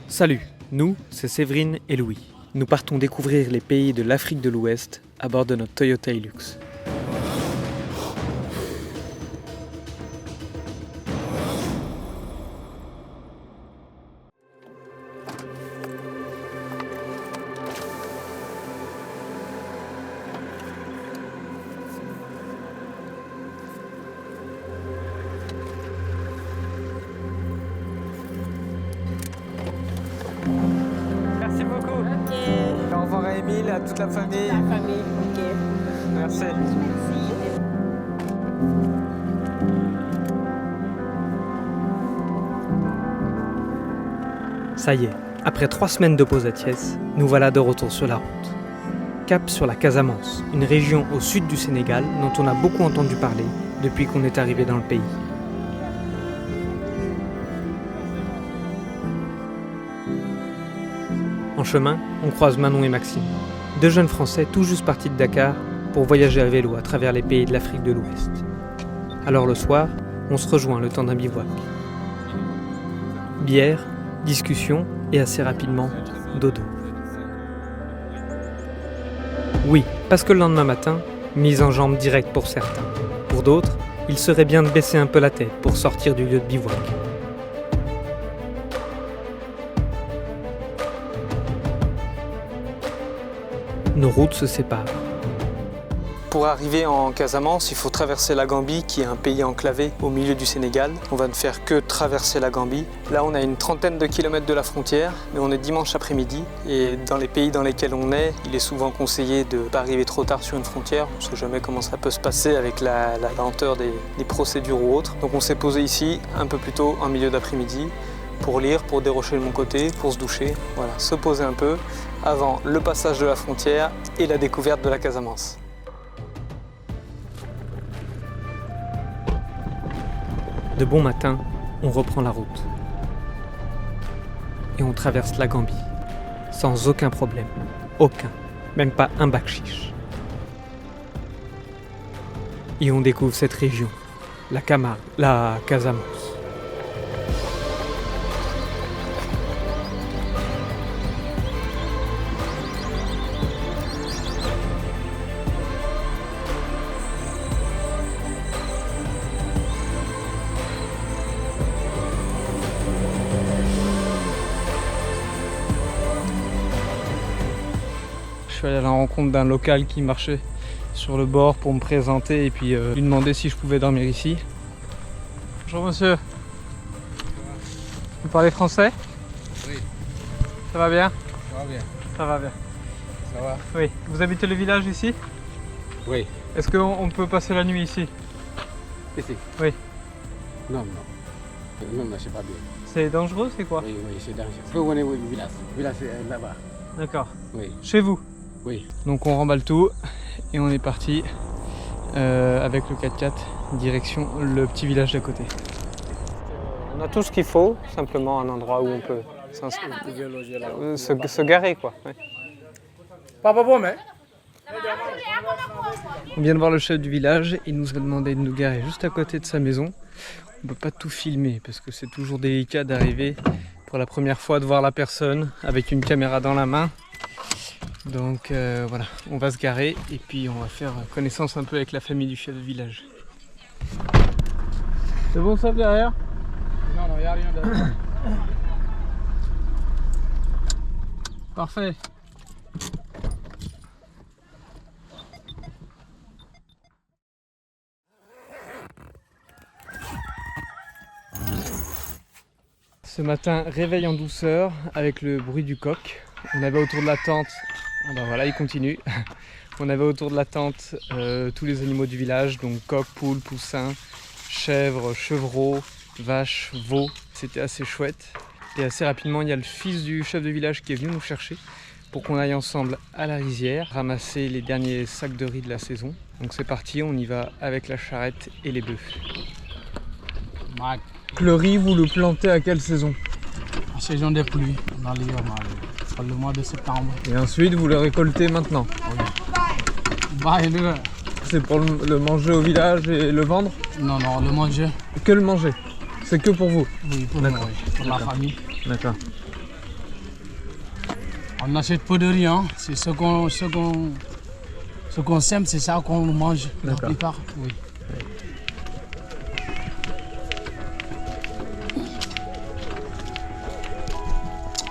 Salut, nous, c'est Séverine et Louis. Nous partons découvrir les pays de l'Afrique de l'Ouest à bord de notre Toyota Hilux. Merci beaucoup. Ok. Au revoir à Émile, à toute la famille. La famille, ok. Merci. Merci. Ça y est, après 3 semaines de pause à Thiès, nous voilà de retour sur la route. Cap sur la Casamance, une région au sud du Sénégal dont on a beaucoup entendu parler depuis qu'on est arrivé dans le pays. En chemin, on croise Manon et Maxime, deux jeunes Français tout juste partis de Dakar pour voyager à vélo à travers les pays de l'Afrique de l'Ouest. Alors le soir, on se rejoint le temps d'un bivouac. Bière, discussion et assez rapidement, dodo. Oui, parce que le lendemain matin, mise en jambe directe pour certains. Pour d'autres, il serait bien de baisser un peu la tête pour sortir du lieu de bivouac. Nos routes se séparent. Pour arriver en Casamance, il faut traverser la Gambie, qui est un pays enclavé au milieu du Sénégal. On va ne faire que traverser la Gambie. Là, on a une trentaine de kilomètres de la frontière, mais on est dimanche après-midi. Et dans les pays dans lesquels on est, il est souvent conseillé de ne pas arriver trop tard sur une frontière. On ne sait jamais comment ça peut se passer avec la lenteur des procédures ou autres. Donc on s'est posé ici un peu plus tôt, en milieu d'après-midi, pour lire, pour dérocher de mon côté, pour se doucher. Voilà, se poser un peu avant le passage de la frontière et la découverte de la Casamance. De bon matin, on reprend la route. Et on traverse la Gambie, sans aucun problème. Aucun. Même pas un bakchiche. Et on découvre cette région, la Casamance. Je suis allé à la rencontre d'un local qui marchait sur le bord pour me présenter et puis lui demander si je pouvais dormir ici. Bonjour monsieur. Vous parlez français? Oui. Ça va bien? Ça va bien. Ça va bien. Ça va? Oui. Vous habitez le village ici? Oui. Est-ce qu'on peut passer la nuit ici? Ici? Oui. Non, non. Non, non, c'est pas bien. C'est dangereux, c'est quoi? Oui, oui, c'est dangereux. Faut qu'on est au village. Le village, c'est là-bas. D'accord. Oui. Chez vous? Oui. Donc on remballe tout et on est parti avec le 4x4 direction le petit village d'à côté. On a tout ce qu'il faut, simplement un endroit où on peut se garer quoi. Ouais. On vient de voir le chef du village, il nous a demandé de nous garer juste à côté de sa maison. On ne peut pas tout filmer parce que c'est toujours délicat d'arriver pour la première fois de voir la personne avec une caméra dans la main. Donc voilà, on va se garer et puis on va faire connaissance un peu avec la famille du chef de village. C'est bon ça derrière? Non, non, il n'y a rien derrière. Parfait. Ce matin, réveil en douceur avec le bruit du coq. On avait autour de la tente, ah ben voilà, il continue. On avait autour de la tente tous les animaux du village, donc coq, poule, poussin, chèvres, chevreaux, vaches, veaux. C'était assez chouette. Et assez rapidement, il y a le fils du chef de village qui est venu nous chercher pour qu'on aille ensemble à la rizière, ramasser les derniers sacs de riz de la saison. Donc c'est parti, on y va avec la charrette et les bœufs. Le riz, vous le plantez à quelle saison? En saison des pluies, dans le mois de septembre. Et ensuite, vous le récoltez maintenant? C'est pour le manger au village et le vendre? Non, non, le manger. Que le manger? C'est que pour vous? Oui, pour moi, oui, pour la famille. D'accord. On achète peu de riz, hein. C'est ce qu'on sème, c'est ça qu'on mange la D'accord. plupart. Oui.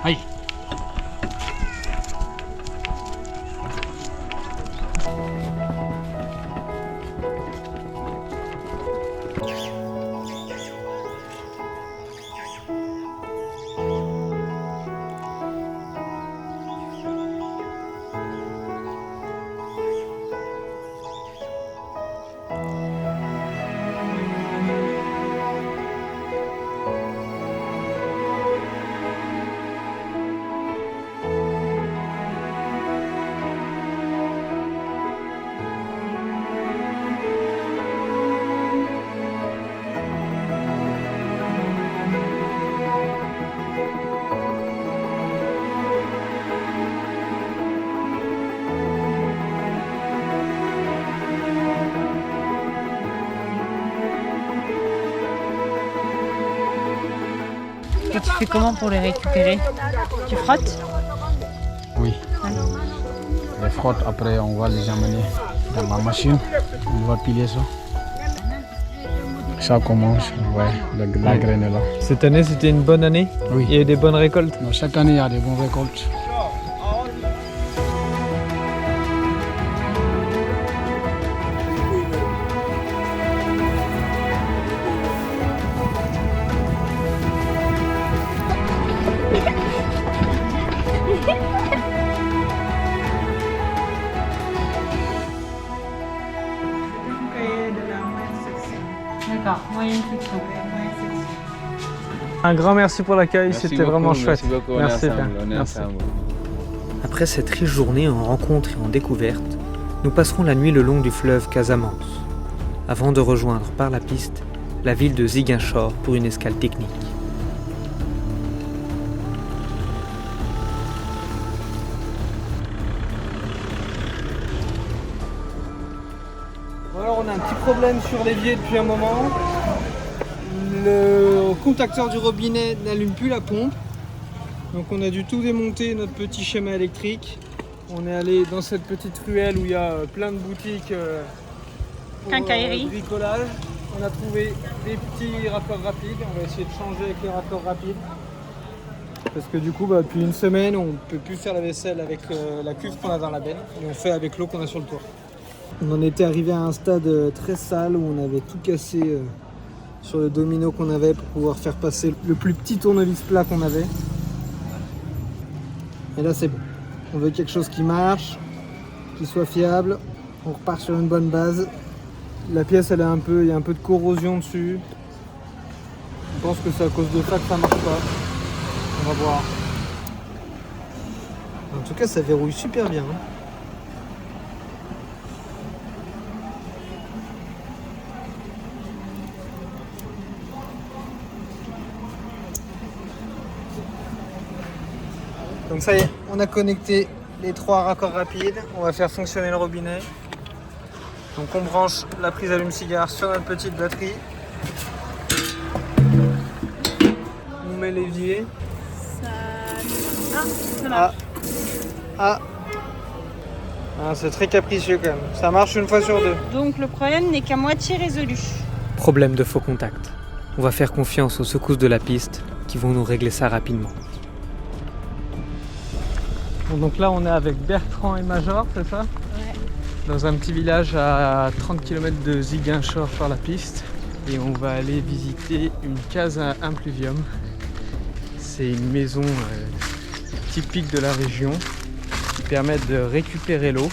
Aïe. Et tu fais comment pour les récupérer? Tu frottes? Oui. On les frotte, après on va les amener dans ma machine. On va piler ça. Ça commence, ouais, la graine est là. Cette année, c'était une bonne année? Oui. Il y a eu des bonnes récoltes? Donc, chaque année, il y a des bonnes récoltes. D'accord, moyenne section. Un grand merci pour l'accueil, c'était vraiment chouette. Merci beaucoup, Merci, on est ensemble, bien. on est Merci. ensemble. Après cette riche journée en rencontres et en découvertes, nous passerons la nuit le long du fleuve Casamance, avant de rejoindre par la piste la ville de Ziguinchor pour une escale technique. Bon, alors on a un petit problème sur l'évier depuis un moment. Le contacteur du robinet n'allume plus la pompe. Donc on a dû tout démonter, notre petit schéma électrique. On est allé dans cette petite ruelle où il y a plein de boutiques pour Quincaillerie. bricolage. On a trouvé des petits raccords rapides. On va essayer de changer avec les raccords rapides. Parce que du coup, depuis une semaine, on ne peut plus faire la vaisselle avec la cuve qu'on a dans la benne. Et on fait avec l'eau qu'on a sur le toit. On en était arrivé à un stade très sale où on avait tout cassé sur le domino qu'on avait pour pouvoir faire passer le plus petit tournevis plat qu'on avait. Et là c'est bon. On veut quelque chose qui marche, qui soit fiable. On repart sur une bonne base. La pièce il y a un peu de corrosion dessus. Je pense que c'est à cause de ça que ça marche pas. On va voir. En tout cas ça verrouille super bien. Donc ça y est, on a connecté les 3 raccords rapides. On va faire fonctionner le robinet. Donc on branche la prise allume-cigare sur notre petite batterie. On met l'évier. Ah, c'est très capricieux quand même. Ça marche une fois sur deux. Donc le problème n'est qu'à moitié résolu. Problème de faux contact. On va faire confiance aux secousses de la piste qui vont nous régler ça rapidement. Bon, donc là on est avec Bertrand et Major, c'est ça? Ouais. Dans un petit village à 30 km de Ziguinchor par la piste. Et on va aller visiter une case à impluvium. C'est une maison typique de la région qui permet de récupérer l'eau.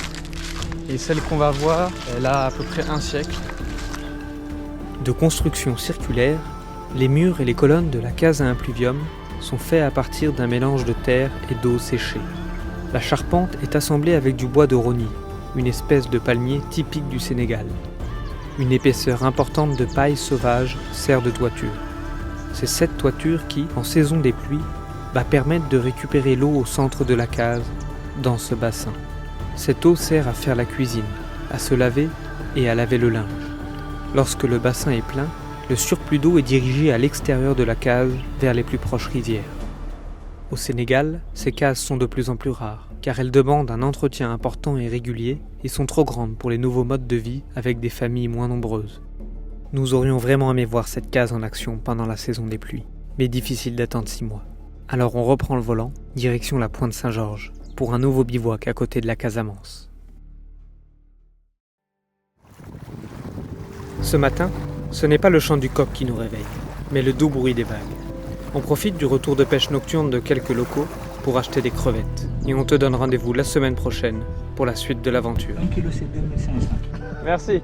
Et celle qu'on va voir, elle a à peu près un siècle. De construction circulaire, les murs et les colonnes de la case à impluvium sont faits à partir d'un mélange de terre et d'eau séchée. La charpente est assemblée avec du bois de rogni, une espèce de palmier typique du Sénégal. Une épaisseur importante de paille sauvage sert de toiture. C'est cette toiture qui, en saison des pluies, va permettre de récupérer l'eau au centre de la case, dans ce bassin. Cette eau sert à faire la cuisine, à se laver et à laver le linge. Lorsque le bassin est plein, le surplus d'eau est dirigé à l'extérieur de la case vers les plus proches rivières. Au Sénégal, ces cases sont de plus en plus rares, car elles demandent un entretien important et régulier et sont trop grandes pour les nouveaux modes de vie avec des familles moins nombreuses. Nous aurions vraiment aimé voir cette case en action pendant la saison des pluies, mais difficile d'attendre 6 mois. Alors on reprend le volant, direction la Pointe Saint-Georges, pour un nouveau bivouac à côté de la Casamance. Ce matin, ce n'est pas le chant du coq qui nous réveille, mais le doux bruit des vagues. On profite du retour de pêche nocturne de quelques locaux pour acheter des crevettes. Et on te donne rendez-vous la semaine prochaine pour la suite de l'aventure. 1 kg c'est 2500. Merci.